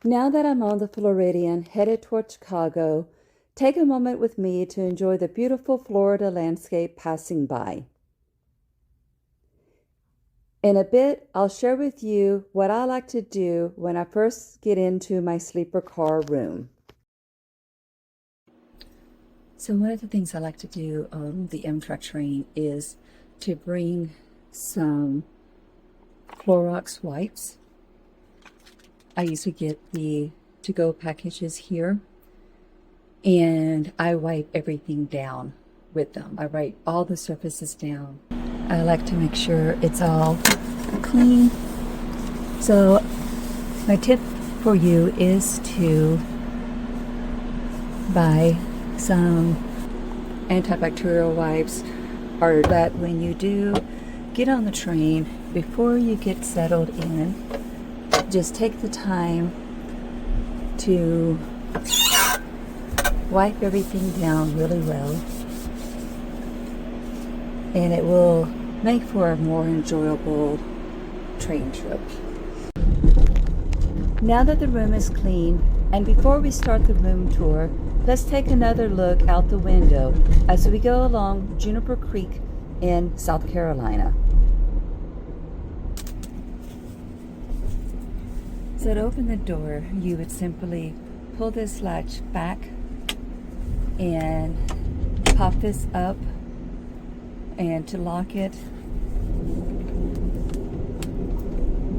Now that I'm on the Floridian headed toward Chicago, take a moment with me to enjoy the beautiful Florida landscape passing by. In a bit, I'll share with you what I like to do when I first get into my sleeper car room. So one of the things I like to do on the Amtrak train is to bring some Clorox wipes. I usually get the to-go packages here, and I wipe everything down with them. I wipe all the surfaces down. I like to make sure it's all clean. So my tip for you is to buy some antibacterial wipes, or that when you do get on the train, before you get settled in, just take the time to wipe everything down really well, and it will make for a more enjoyable train trip. Now that the room is clean, and before we start the room tour, let's take another look out the window as we go along Juniper Creek in South Carolina. So to open the door, you would simply pull this latch back and pop this up, and to lock it,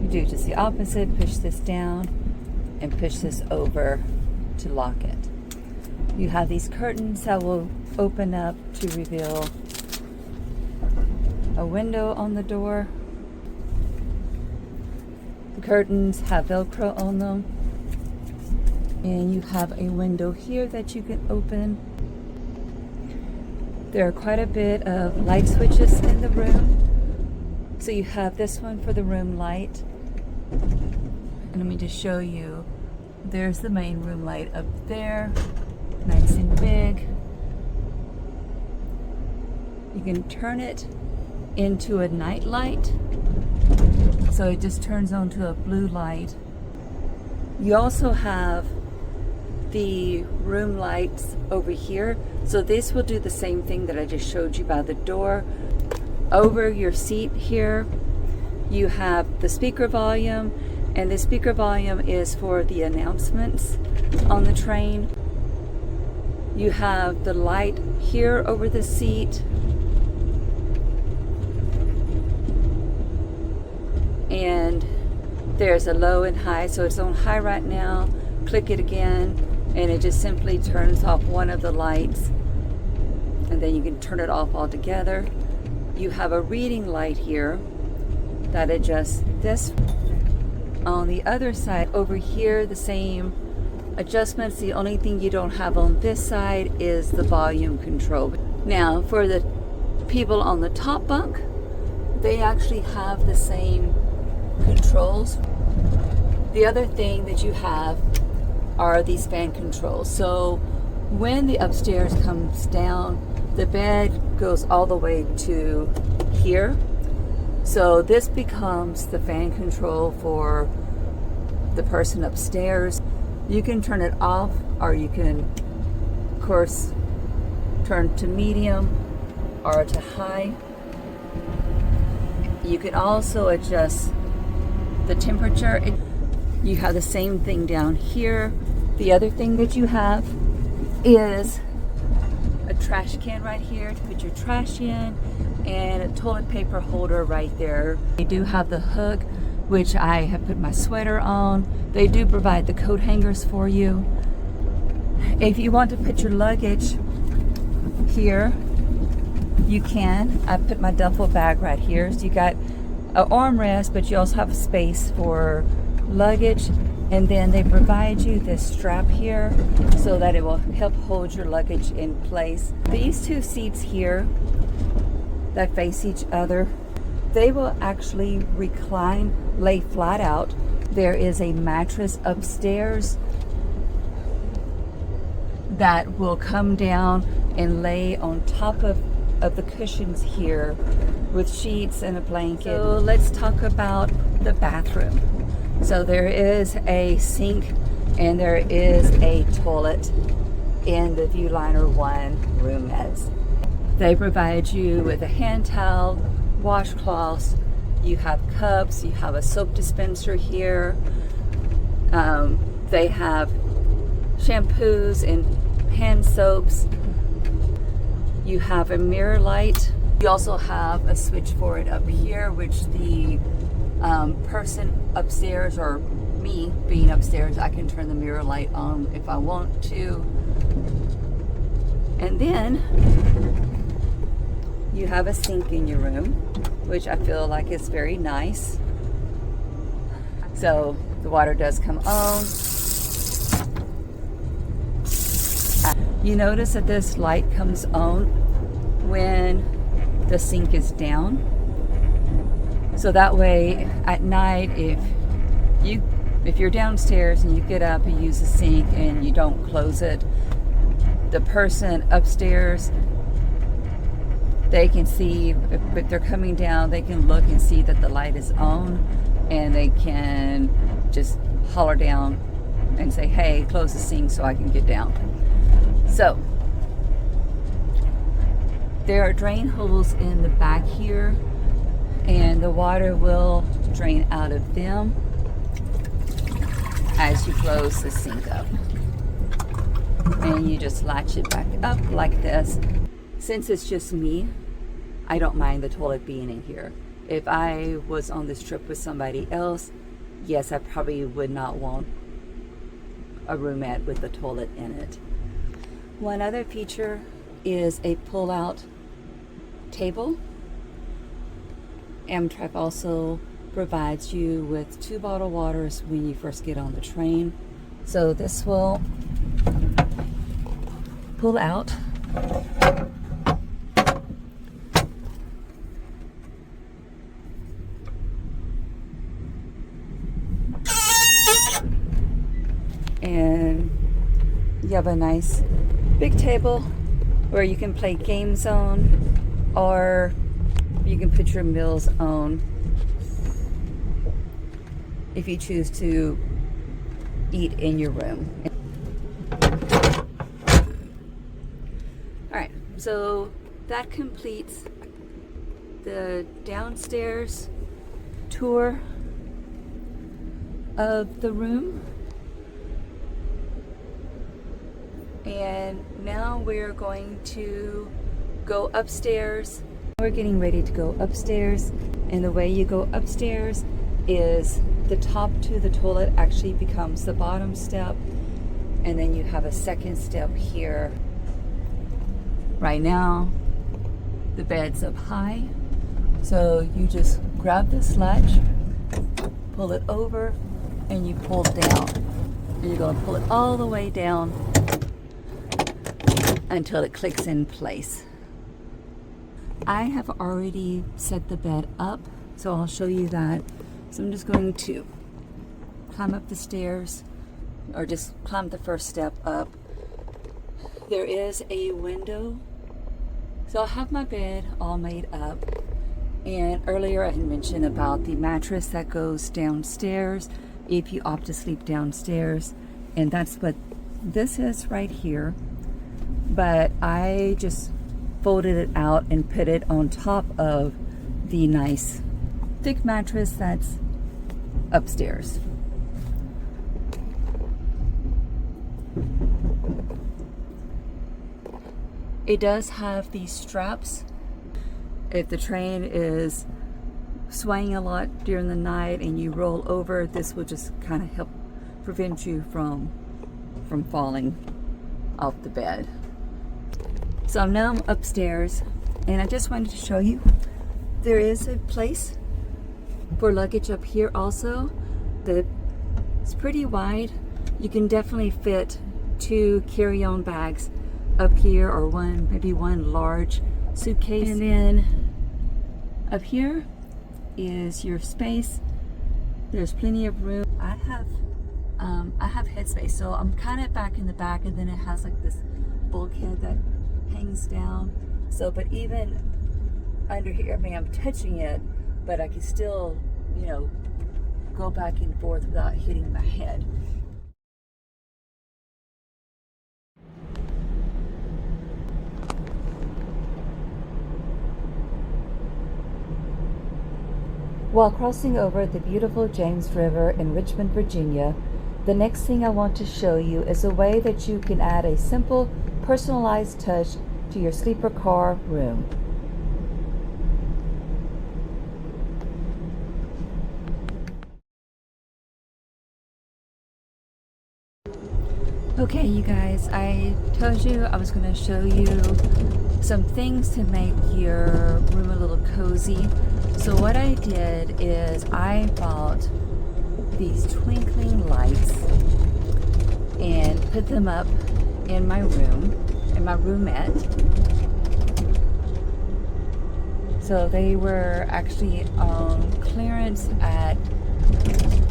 you do just the opposite, push this down and push this over to lock it. You have these curtains that will open up to reveal a window on the door. The curtains have Velcro on them, and you have a window here that you can open. There are quite a bit of light switches in the room. So you have this one for the room light. And let me just show you. There's the main room light up there, nice and big. You can turn it into a night light, so it just turns on to a blue light. You also have the room lights over here, so this will do the same thing that I just showed you by the door. Over your seat here, you have the speaker volume, and the speaker volume is for the announcements on the train. You have the light here over the seat, and there's a low and high, so it's on high right now. Click it again and it just simply turns off one of the lights, and then you can turn it off altogether. You have a reading light here that adjusts this. On the other side over here, the same adjustments. The only thing you don't have on this side is the volume control. Now for the people on the top bunk, they actually have the same controls. The other thing that you have are these fan controls. So when the upstairs comes down, the bed goes all the way to here. So this becomes the fan control for the person upstairs. You can turn it off, or you can, of course, turn to medium or to high. You can also adjust the temperature. You have the same thing down here. The other thing that you have is a trash can right here to put your trash in, and a toilet paper holder right there. They do have the hook, which I have put my sweater on. They do provide the coat hangers for you. If you want to put your luggage here, you can. I put my duffel bag right here. So you got an armrest, but you also have a space for luggage. And then they provide you this strap here so that it will help hold your luggage in place. These two seats here that face each other, they will actually recline, lay flat out. There is a mattress upstairs that will come down and lay on top of the cushions here with sheets and a blanket. So let's talk about the bathroom. So there is a sink And there is a toilet in the Viewliner I roomettes. They provide you with a hand towel, washcloths, you have cups, you have a soap dispenser here. They have shampoos and hand soaps. You have a mirror light. You also have a switch for it up here, which the person upstairs, or me being upstairs, I can turn the mirror light on if I want to. And then you have a sink in your room, which I feel like is very nice. So the water does come on. You notice that this light comes on when the sink is down. So that way at night, if you're downstairs and you get up and use the sink and you don't close it, the person upstairs, they can see, if they're coming down, they can look and see that the light is on, and they can just holler down and say, hey, close the sink so I can get down. So there are drain holes in the back here, and the water will drain out of them as you close the sink up. And you just latch it back up like this. Since it's just me, I don't mind the toilet being in here. If I was on this trip with somebody else, yes, I probably would not want a roomette with a toilet in it. One other feature is a pull-out table. Amtrak also provides you with 2 bottled waters when you first get on the train. So this will pull out. And you have a nice big table where you can play games on, or you can put your meals on if you choose to eat in your room. Alright, so that completes the downstairs tour of the room. And now we're going to go upstairs. We're getting ready to go upstairs, and the way you go upstairs is the top to the toilet actually becomes the bottom step, and then you have a second step here. Right now the bed's up high, so you just grab this latch, pull it over, and you pull down, and you're going to pull it all the way down until it clicks in place. I have already set the bed up, so I'll show you that. So I'm just going to climb up the stairs, or just climb the first step up. There is a window, so I'll have my bed all made up. And earlier I had mentioned about the mattress that goes downstairs if you opt to sleep downstairs, and that's what this is right here. But I just folded it out and put it on top of the nice thick mattress that's upstairs. It does have these straps. If the train is swaying a lot during the night and you roll over, this will just kind of help prevent you from falling off the bed. So now I'm upstairs, and I just wanted to show you there is a place for luggage up here also. It's pretty wide. You can definitely fit 2 carry-on bags up here, or maybe one large suitcase. And then up here is your space. There's plenty of room. I have headspace, so I'm kind of back in the back, and then it has like this bulkhead that hangs down. So, but even under here, I mean, I'm touching it, but I can still, go back and forth without hitting my head. While crossing over the beautiful James River in Richmond, Virginia, the next thing I want to show you is a way that you can add a simple, personalized touch to your sleeper car room. Okay, you guys, I told you I was going to show you some things to make your room a little cozy. So what I did is I bought these twinkling lights and put them up in my room, in my roomette. So they were actually on clearance at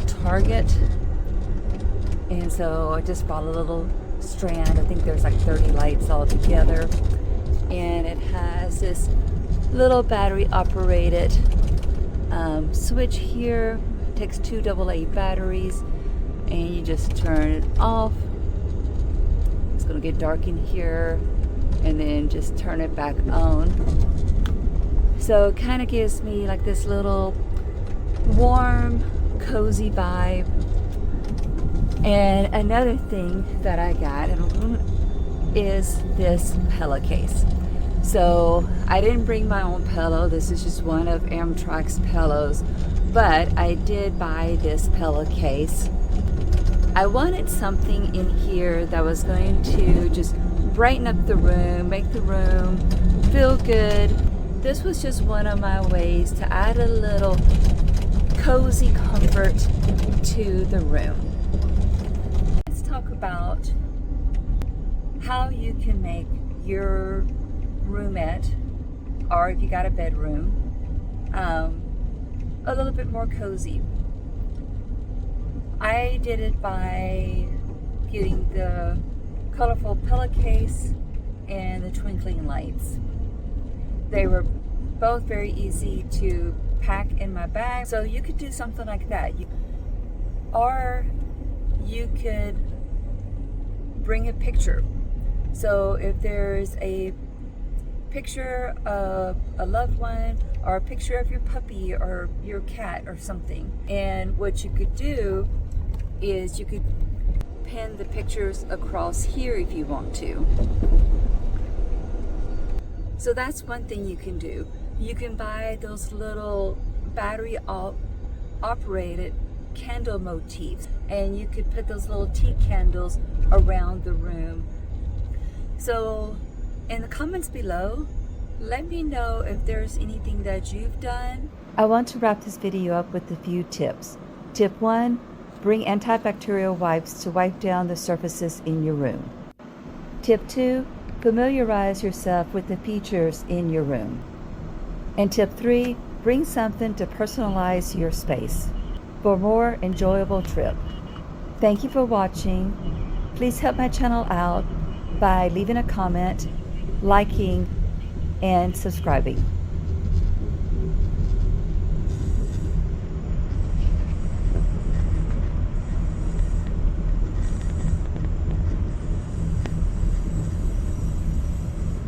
Target. And so I just bought a little strand. I think there's like 30 lights all together. And it has this little battery operated switch here. It takes 2 AA batteries and you just turn it off. It's gonna get dark in here and then just turn it back on. So it kind of gives me like this little warm, cozy vibe. And another thing that I got is this pillowcase. So I didn't bring my own pillow. This is just one of Amtrak's pillows, but I did buy this pillowcase. I wanted something in here that was going to just brighten up the room, make the room feel good. This was just one of my ways to add a little cozy comfort to the room. Talk about how you can make your roomette, or if you got a bedroom, a little bit more cozy. I did it by getting the colorful pillowcase and the twinkling lights. They were both very easy to pack in my bag, so you could do something like that. Or you could bring a picture. So if there's a picture of a loved one or a picture of your puppy or your cat or something, and what you could do is you could pin the pictures across here if you want to. So that's one thing you can do. You can buy those little battery operated candle motifs, and you could put those little tea candles around the room. So in the comments below, let me know if there's anything that you've done. I want to wrap this video up with a few tips. Tip 1, bring antibacterial wipes to wipe down the surfaces in your room. Tip 2, familiarize yourself with the features in your room. And tip 3, bring something to personalize your space for a more enjoyable trip. Thank you for watching. Please help my channel out by leaving a comment, liking, and subscribing.